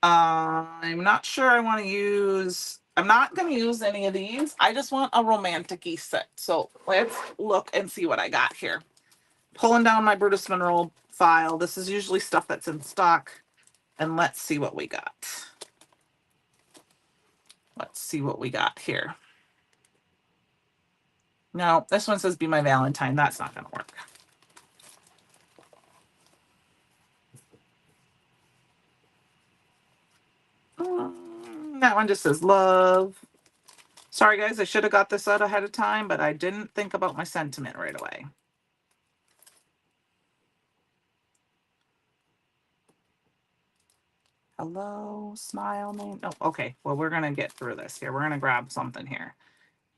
Speaker 1: I'm not sure I want to use, I'm not going to use any of these. I just want a romantic-y set. So let's look and see what I got here. Pulling down my Brutus Monroe file. This is usually stuff that's in stock. And let's see what we got. Let's see what we got here. No, this one says Be My Valentine. That's not going to work. That one just says love. Sorry, guys. I should have got this out ahead of time, but I didn't think about my sentiment right away. Hello, smile name. Oh, okay. Well, we're going to get through this here. We're going to grab something here.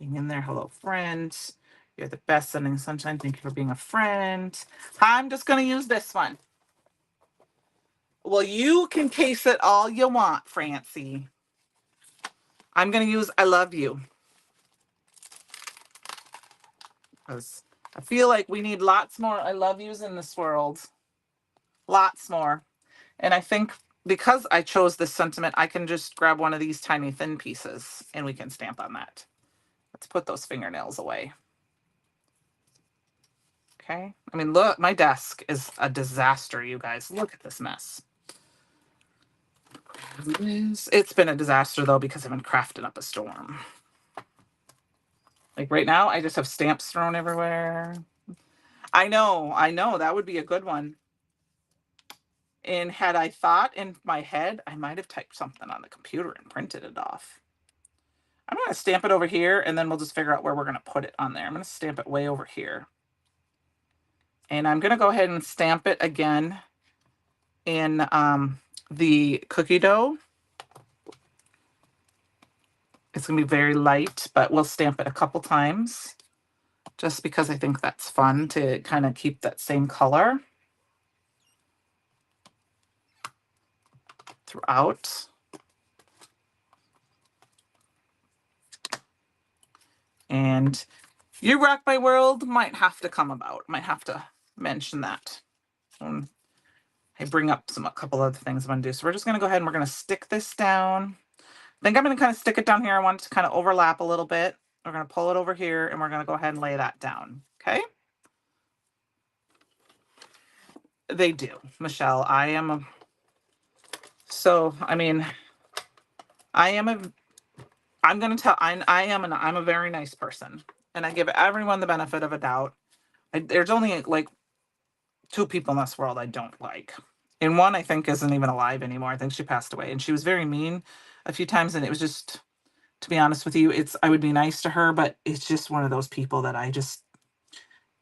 Speaker 1: Hang in there. Hello, friend. You're the best, sending sunshine. Thank you for being a friend. I'm just going to use this one. Well, you can case it all you want, Francie. I'm going to use I love you. Because I feel like we need lots more I love yous in this world. Lots more. And I think because I chose this sentiment, I can just grab one of these tiny thin pieces and we can stamp on that. Let's put those fingernails away. Okay. I mean, look, my desk is a disaster, you guys. Look at this mess. It's been a disaster, though, because I've been crafting up a storm. Like right now, I just have stamps thrown everywhere. I know. That would be a good one. And had I thought in my head, I might have typed something on the computer and printed it off. I'm going to stamp it over here, and then we'll just figure out where we're going to put it on there. I'm going to stamp it way over here. And I'm going to go ahead and stamp it again in the cookie dough. It's going to be very light, but we'll stamp it a couple times just because I think that's fun to kind of keep that same color throughout. And You Rock My World might have to come about. Might have to mention that. I bring up a couple other things I'm going to do. So we're just going to go ahead and we're going to stick this down. I think I'm going to kind of stick it down here. I want it to kind of overlap a little bit. We're going to pull it over here and we're going to go ahead and lay that down. Okay. They do, Michelle. I'm a very nice person and I give everyone the benefit of a doubt. There's only like 2 people in this world I don't like. And one I think isn't even alive anymore. I think she passed away and she was very mean a few times. And it was just, to be honest with you, I would be nice to her, but it's just one of those people that I just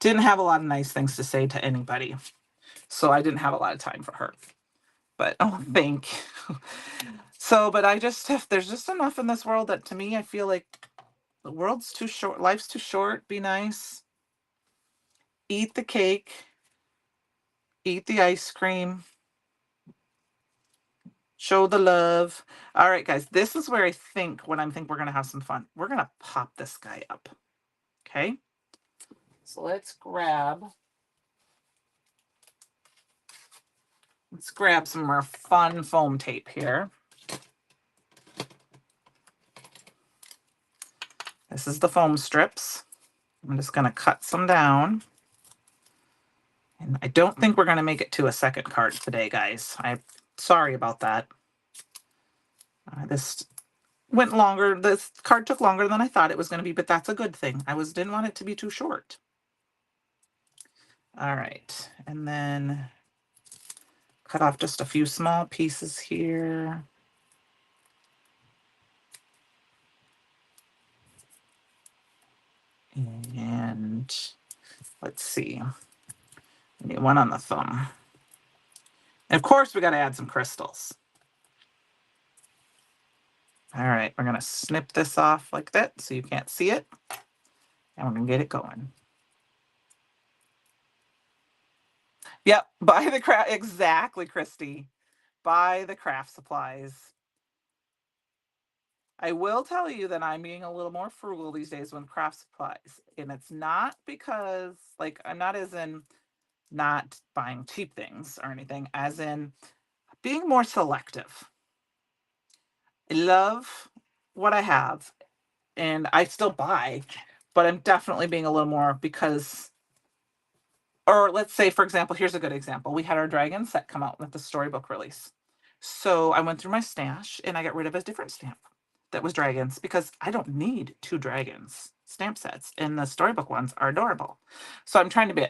Speaker 1: didn't have a lot of nice things to say to anybody. So I didn't have a lot of time for her. But oh, thank you. So, but I just have, there's just enough in this world that to me, I feel like the world's too short. Life's too short. Be nice. Eat the cake. Eat the ice cream. Show the love. All right, guys, this is where I think when I think we're going to have some fun. We're going to pop this guy up. Okay. So let's grab some more fun foam tape here. This is the foam strips. I'm just going to cut some down. And I don't think we're going to make it to a second card today, guys. I'm sorry about that. This went longer. This card took longer than I thought it was going to be, but that's a good thing. I didn't want it to be too short. All right. And then cut off just a few small pieces here. And let's see. We need one on the thumb. And of course, we got to add some crystals. All right, we're going to snip this off like that so you can't see it. And we're going to get it going. Yep, buy the craft. Exactly, Christy. Buy the craft supplies. I will tell you that I'm being a little more frugal these days with craft supplies. And it's not because, like, I'm not as in not buying cheap things or anything, as in being more selective. I love what I have and I still buy, but I'm definitely being a little more because, or let's say, for example, here's a good example. We had our dragon set come out with the storybook release. So I went through my stash and I got rid of a different stamp that was dragons because I don't need 2 dragons stamp sets and the storybook ones are adorable. So I'm trying to be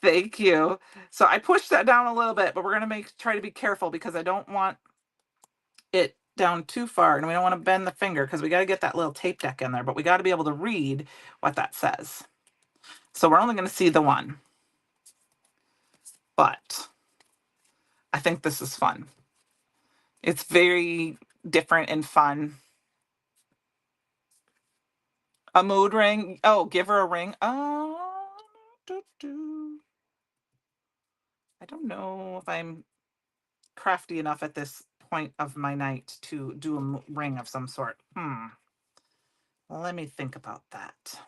Speaker 1: thank you. So I pushed that down a little bit, but we're going to try to be careful because I don't want it down too far and we don't want to bend the finger because we got to get that little tape deck in there, but we got to be able to read what that says. So we're only going to see the one, but I think this is fun. It's very different and fun. A mood ring. Oh, give her a ring. Oh, I don't know if I'm crafty enough at this point of my night to do a ring of some sort. Let me think about that.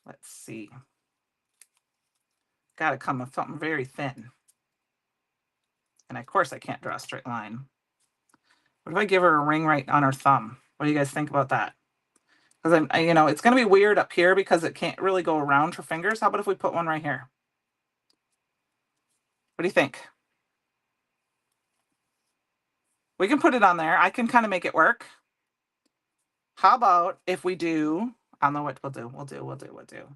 Speaker 1: Let's see. Got to come with something very thin. And of course I can't draw a straight line. What if I give her a ring right on her thumb? What do you guys think about that? Because it's going to be weird up here because it can't really go around her fingers. How about if we put one right here? What do you think? We can put it on there. I can kind of make it work. How about if we do, I don't know what we'll do. We'll do.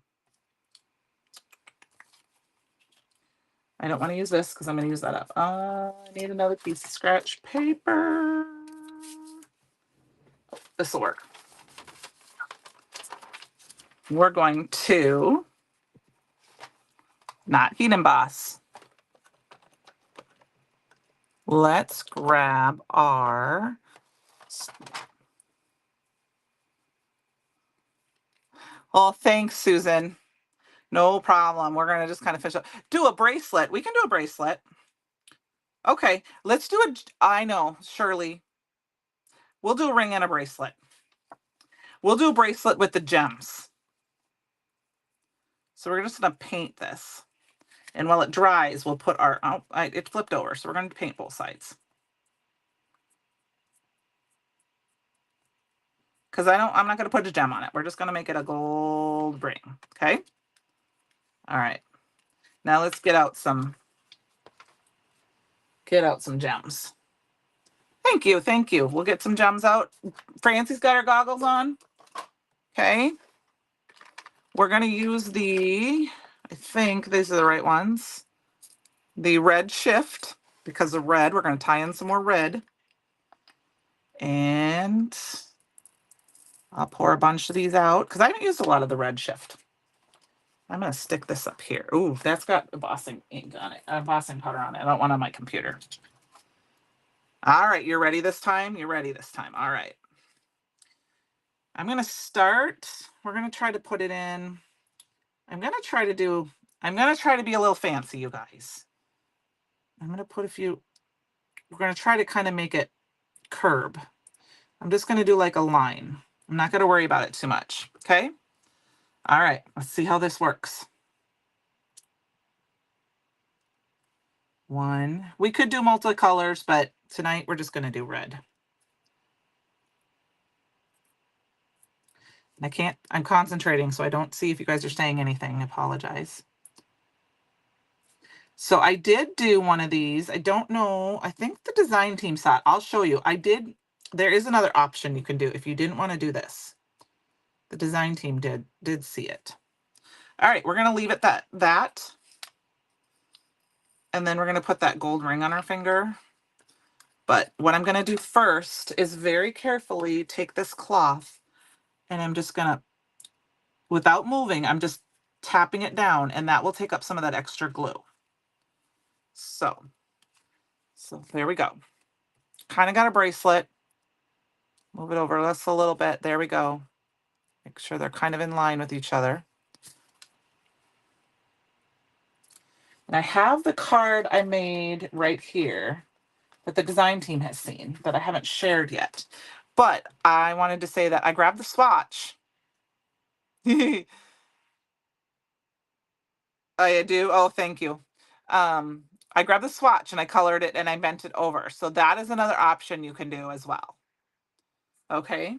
Speaker 1: I don't want to use this because I'm going to use that up. I need another piece of scratch paper. This will work. We're going to not heat emboss. Let's grab our oh, thanks, Susan. No problem. We're going to just kind of finish up. Do a bracelet. We can do a bracelet. Okay, let's do it. I know, Shirley. We'll do a ring and a bracelet. We'll do a bracelet with the gems. So we're just going to paint this. And while it dries, we'll put our, it flipped over. So we're going to paint both sides. Because I'm not going to put a gem on it. We're just going to make it a gold ring. Okay. All right. Now let's get out some gems. Thank you. Thank you. We'll get some gems out. Francie's got her goggles on. Okay. We're going to use I think these are the right ones. The red shift, because of red, we're going to tie in some more red. And I'll pour a bunch of these out because I haven't used a lot of the red shift. I'm going to stick this up here. Ooh, that's got embossing ink on it, embossing powder on it. I don't want it on my computer. All right, you're ready this time? You're ready this time. All right. I'm going to start. We're going to try to put it in. I'm going to try to be a little fancy, you guys. I'm going to put a few. We're going to try to kind of make it curb. I'm just going to do like a line. I'm not going to worry about it too much. Okay. All right. Let's see how this works. One. We could do multicolors, but tonight we're just going to do red. I'm concentrating, so I don't see if you guys are saying anything. I apologize. So I did do one of these. I don't know. I think the design team saw it. I'll show you. There is another option you can do if you didn't want to do this. The design team did see it. All right, we're going to leave it that. And then we're going to put that gold ring on our finger. But what I'm going to do first is very carefully take this cloth and I'm just going to, without moving, I'm just tapping it down and that will take up some of that extra glue. So there we go. Kind of got a bracelet. Move it over just a little bit. There we go. Make sure they're kind of in line with each other. And I have the card I made right here that the design team has seen that I haven't shared yet. But I wanted to say that I grabbed the swatch. I do. Oh, thank you. I grabbed the swatch and I colored it and I bent it over. So that is another option you can do as well. Okay.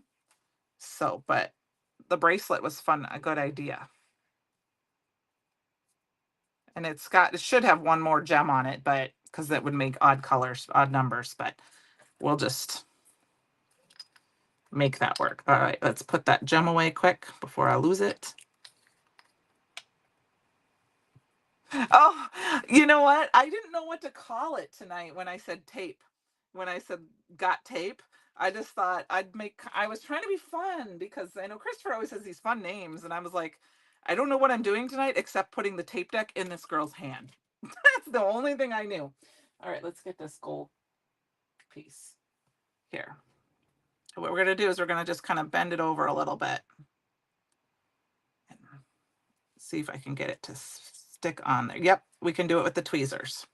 Speaker 1: So, but the bracelet was fun, a good idea. And it should have one more gem on it, but because that would make odd colors, odd numbers, but we'll just make that work. All right, let's put that gem away quick before I lose it. Oh, you know what? I didn't know what to call it tonight when I said tape. When I said got tape, I just thought I was trying to be fun because I know Christopher always has these fun names. And I was like, I don't know what I'm doing tonight except putting the tape deck in this girl's hand. That's the only thing I knew. All right, let's get this gold piece here. What we're going to do is we're going to just kind of bend it over a little bit. And see if I can get it to stick on there. Yep, we can do it with the tweezers.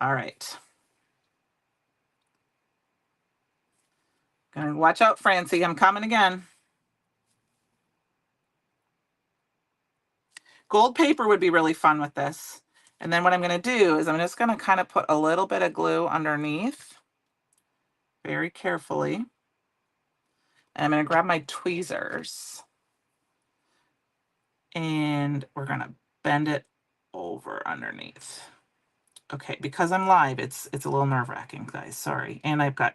Speaker 1: All right. Gonna watch out, Francie. I'm coming again. Gold paper would be really fun with this. And then what I'm going to do is I'm just going to kind of put a little bit of glue underneath very carefully. And I'm going to grab my tweezers and we're going to bend it over underneath. Okay, because I'm live, it's a little nerve-wracking, guys. Sorry. And I've got,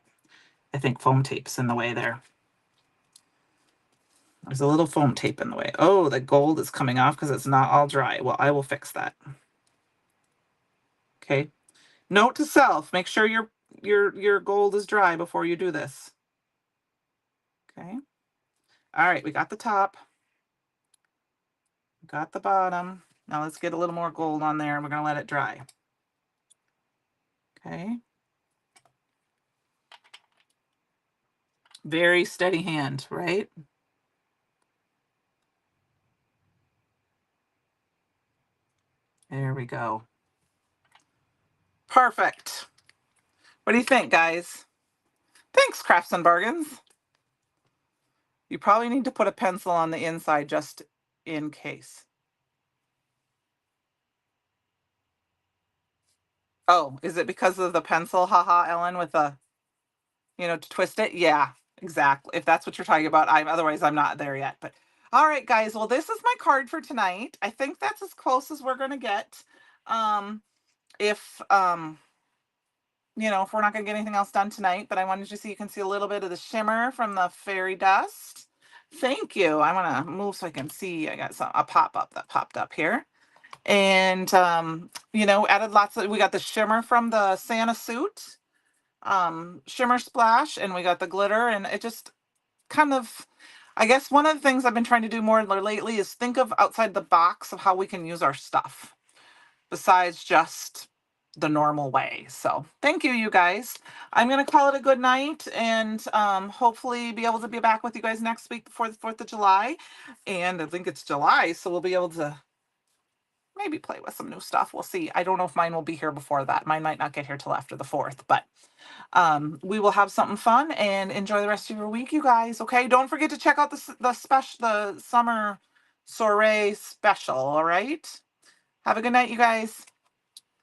Speaker 1: I think, foam tapes in the way there. There's a little foam tape in the way. Oh, the gold is coming off because it's not all dry. Well, I will fix that. Okay. Note to self, make sure your gold is dry before you do this. Okay. All right, we got the top. Got the bottom. Now let's get a little more gold on there and we're going to let it dry. Okay. Very steady hand, right? There we go. Perfect. What do you think, guys? Thanks, Crafts and Bargains. You probably need to put a pencil on the inside just in case. Oh, is it because of the pencil? Haha, Ellen, with the, to twist it? Yeah, exactly. If that's what you're talking about, otherwise I'm not there yet. But all right, guys. Well, this is my card for tonight. I think that's as close as we're gonna get. If if we're not gonna get anything else done tonight, but I wanted you to see, you can see a little bit of the shimmer from the fairy dust. Thank you. I want to move so I can see. I got a pop-up that popped up here. And added we got the shimmer from the Santa suit, shimmer splash, and we got the glitter, and it just kind of, I guess one of the things I've been trying to do more lately is think of outside the box of how we can use our stuff besides just the normal way. So thank you, you guys. I'm going to call it a good night and hopefully be able to be back with you guys next week before the 4th of July. And I think it's July, so we'll be able to maybe play with some new stuff. We'll see. I don't know if mine will be here before that. Mine might not get here till after the 4th, but we will have something fun and enjoy the rest of your week, you guys. Okay, don't forget to check out the summer soiree special. All right, have a good night, you guys.